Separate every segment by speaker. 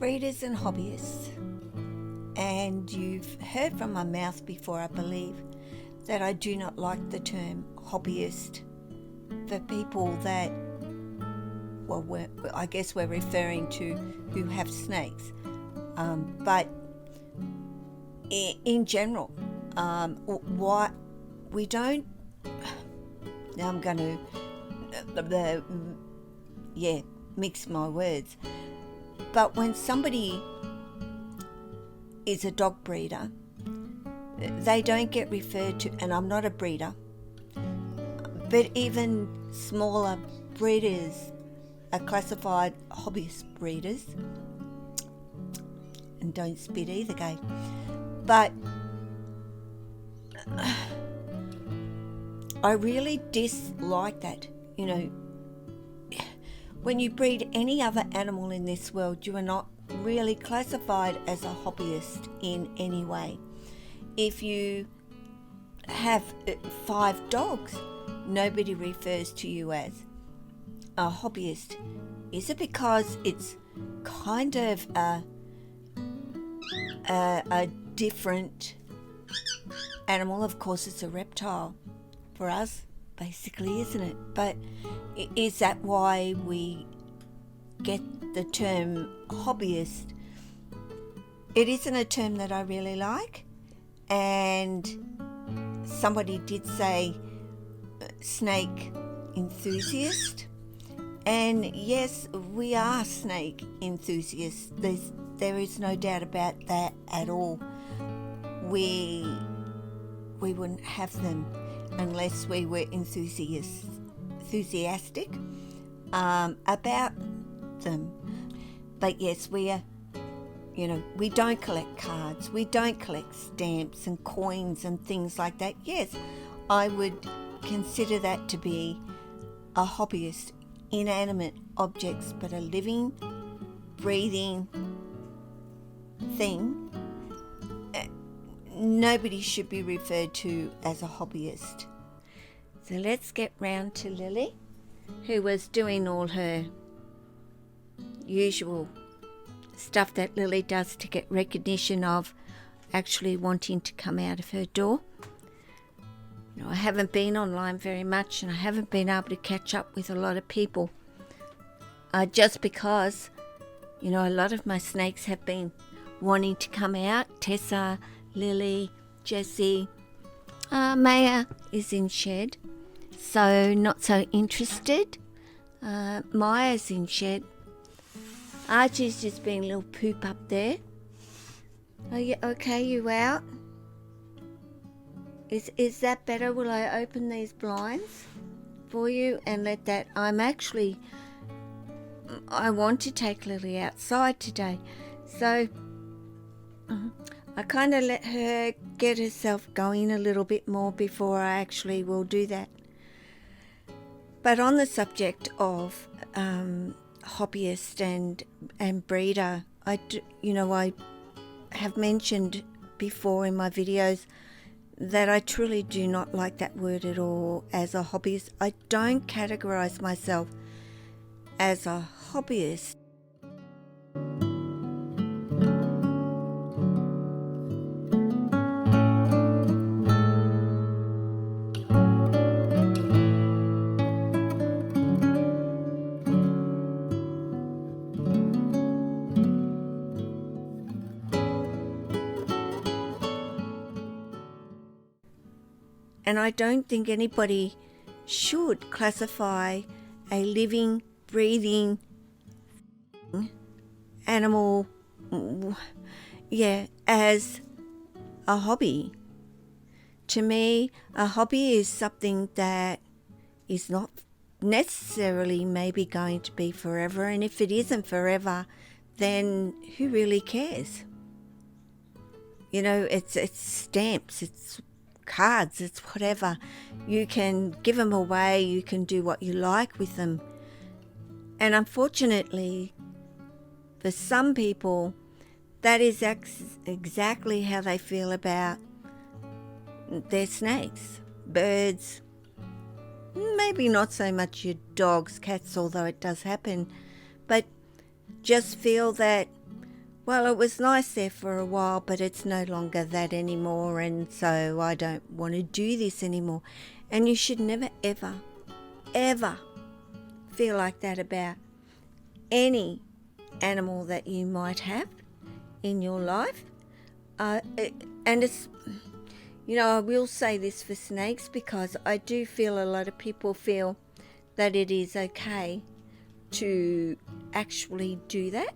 Speaker 1: breeders and hobbyists. And you've heard from my mouth before, I believe, that I do not like the term hobbyist for people that, I guess we're referring to who have snakes. But in general, what we don't, now I'm going to, mix my words. But when somebody is a dog breeder, they don't get referred to, and I'm not a breeder, but even smaller breeders are classified hobbyist breeders. And don't spit either, Gay. But I really dislike that. You know, when you breed any other animal in this world, you are not really classified as a hobbyist in any way. If you have 5 dogs, nobody refers to you as a hobbyist. Is it because it's kind of a different animal? Of course, it's a reptile for us, basically, isn't it? But is that why we get the term hobbyist? It isn't a term that I really like, and somebody did say snake enthusiast, and yes, we are snake enthusiasts. There is no doubt about that at all. We wouldn't have them unless we were enthusiastic about them. But yes, we are, we don't collect cards, we don't collect stamps and coins and things like that. Yes, I would consider that to be a hobbyist, inanimate objects, but a living, breathing thing. Nobody should be referred to as a hobbyist. So let's get round to Lily, who was doing all her usual stuff that Lily does to get recognition of actually wanting to come out of her door. I haven't been online very much, and I haven't been able to catch up with a lot of people, just because, a lot of my snakes have been wanting to come out. Tessa, Lily, Jessie, Maya is in shed, so not so interested. Maya's in shed. Archie's just been a little poop up there. Are you okay? You out? Is that better? Will I open these blinds for you and let that? I want to take Lily outside today, so I kind of let her get herself going a little bit more before I actually will do that. But on the subject of hobbyist and breeder, I have mentioned before in my videos that I truly do not like that word at all as a hobbyist. I don't categorize myself as a hobbyist. And I don't think anybody should classify a living, breathing animal, as a hobby. To me, a hobby is something that is not necessarily maybe going to be forever. And if it isn't forever, then who really cares? It's stamps, it's cards, it's whatever. You can give them away, you can do what you like with them. And unfortunately, for some people, that is exactly how they feel about their snakes, birds, maybe not so much your dogs, cats, although it does happen, but just feel that well, it was nice there for a while, but it's no longer that anymore, and so I don't want to do this anymore. And you should never, ever, ever feel like that about any animal that you might have in your life. And it's, I will say this for snakes, because I do feel a lot of people feel that it is okay to actually do that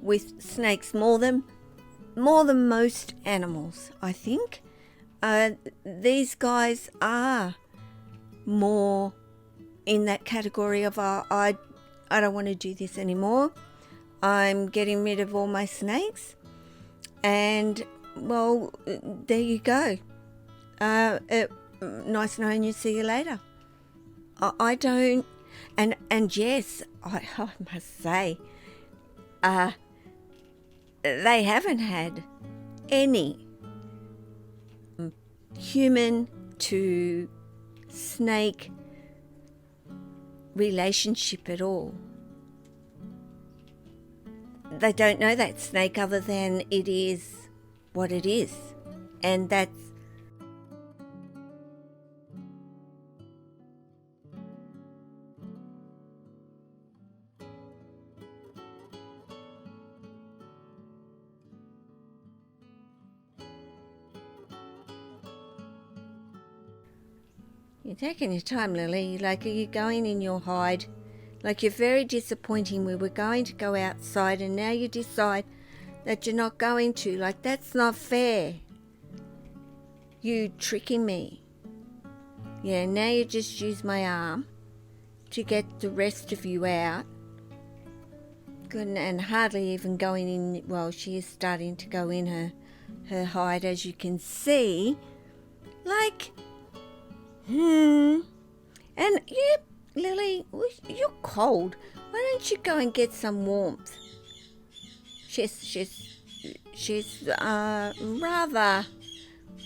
Speaker 1: with snakes more than most animals, I think. These guys are more in that category of I don't want to do this anymore. I'm getting rid of all my snakes, and well, there you go. Nice knowing you. See you later. I don't, and yes, I must say, they haven't had any human to snake relationship at all. They don't know that snake other than it is what it is, and that's you're taking your time, Lily. Like, are you going in your hide? Like, you're very disappointing. We were going to go outside and now you decide that you're not going to. Like, that's not fair. You tricking me. Yeah, now you just use my arm to get the rest of you out. Good, and hardly even going in. Well, she is starting to go in her hide, as you can see. Like, And yeah, Lily, you're cold. Why don't you go and get some warmth? She's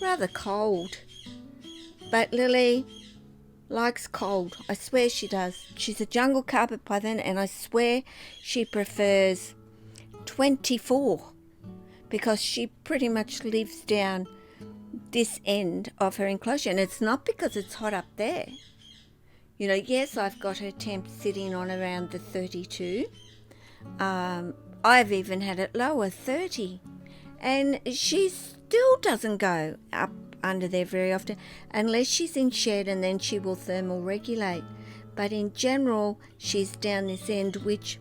Speaker 1: rather cold. But Lily likes cold. I swear she does. She's a jungle carpet python, and I swear she prefers 24, because she pretty much lives down this end of her enclosure, and it's not because it's hot up there. Yes, I've got her temp sitting on around the 32. I've even had it lower, 30, and she still doesn't go up under there very often, unless she's in shed, and then she will thermal regulate. But in general, she's down this end, which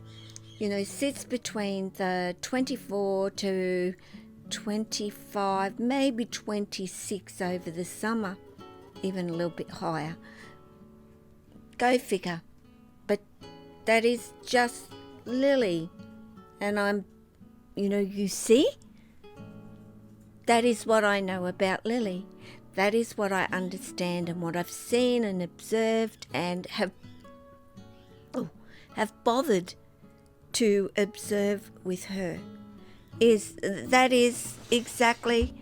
Speaker 1: sits between the 24 to 25, maybe 26 over the summer, even a little bit higher. Go figure. But that is just Lily. And I'm, you see? That is what I know about Lily. That is what I understand and what I've seen and observed and have bothered to observe with her. That is exactly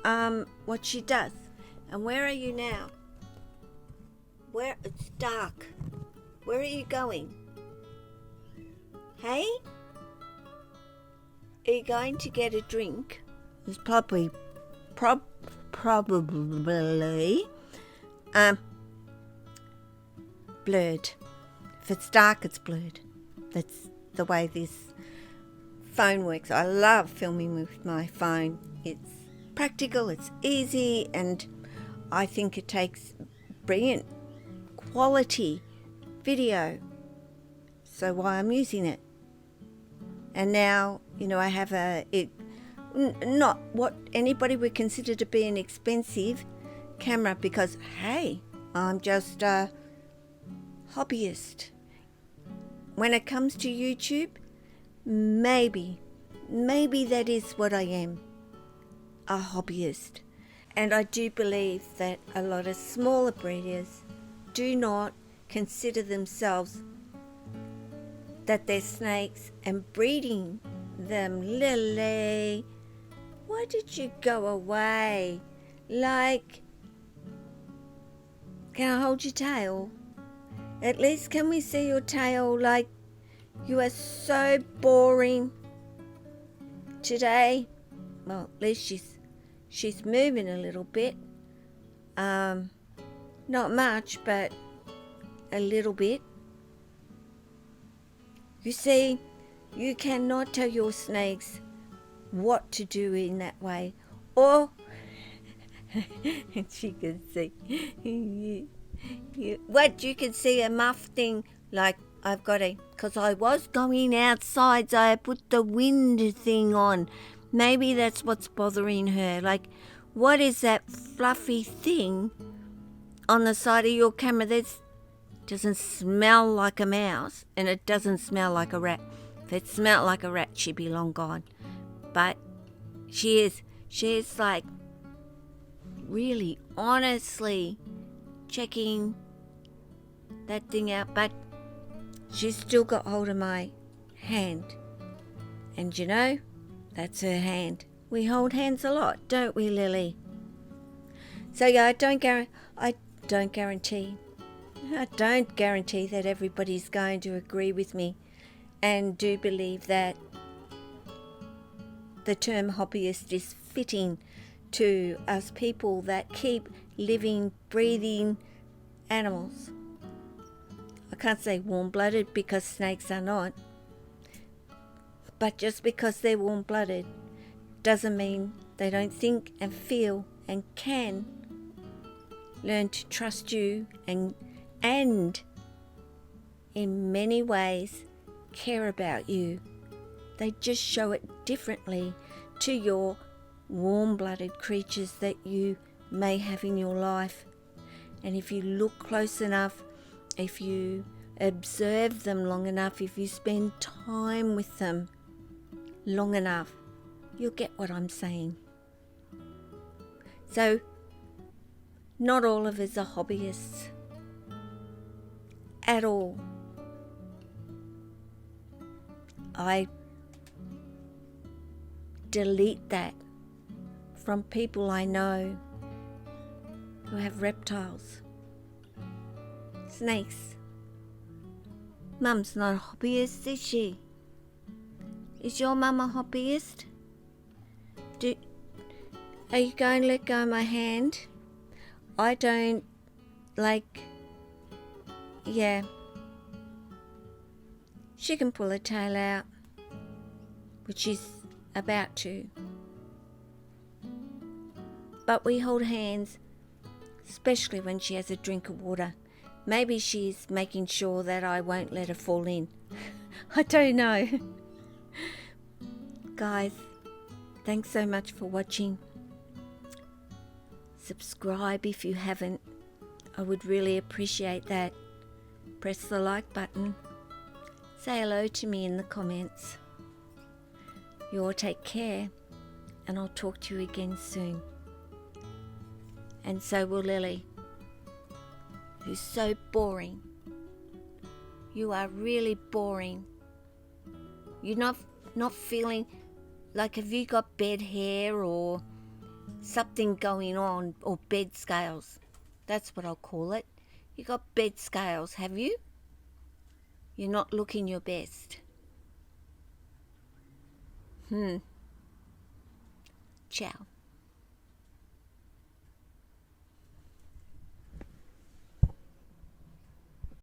Speaker 1: what she does. And where are you now? It's dark. Where are you going? Hey? Are you going to get a drink? It's probably blurred. If it's dark, it's blurred. That's the way this phone works. I love filming with my phone. It's practical, it's easy, and I think it takes brilliant quality video. So why I'm using it. And now, I have not what anybody would consider to be an expensive camera, because hey, I'm just a hobbyist. When it comes to YouTube, maybe that is what I am, a hobbyist. And I do believe that a lot of smaller breeders do not consider themselves that they're snakes and breeding them. Lily, why did you go away? Like, can I hold your tail? At least can we see your tail? Like, you are so boring. today, well, at least she's moving a little bit. Not much, but a little bit. You see, you cannot tell your snakes what to do in that way, or she can see what you can see a muff thing like I've got a, because I was going outside, so I put the wind thing on. Maybe that's what's bothering her. Like, what is that fluffy thing on the side of your camera? That doesn't smell like a mouse, and it doesn't smell like a rat. If it smelled like a rat, she'd be long gone. But she's like really honestly checking that thing out, but she's still got hold of my hand. And you know, that's her hand. We hold hands a lot, don't we, Lily? So yeah, I don't guarantee that everybody's going to agree with me, and do believe that the term hobbyist is fitting to us people that keep living, breathing animals. I can't say warm-blooded because snakes are not, but just because they're warm-blooded doesn't mean they don't think and feel and can learn to trust you and in many ways care about you. They just show it differently to your warm-blooded creatures that you may have in your life. And if you look close enough, if you observe them long enough, if you spend time with them long enough, you'll get what I'm saying. So, not all of us are hobbyists at all. I delete that from people I know who have reptiles, snakes. Mum's not a hobbyist, is she? Is your mum a hobbyist? Are you going to let go of my hand? I don't, yeah. She can pull her tail out, which she's about to. But we hold hands, especially when she has a drink of water. Maybe she's making sure that I won't let her fall in. I don't know. Guys, thanks so much for watching. Subscribe if you haven't. I would really appreciate that. Press the like button. Say hello to me in the comments. You all take care, and I'll talk to you again soon. And so will Lily, who's so boring. You are really boring. You're not feeling like, have you got bed hair or something going on, or bed scales? That's what I'll call it. You got bed scales, have you? You're not looking your best. Ciao.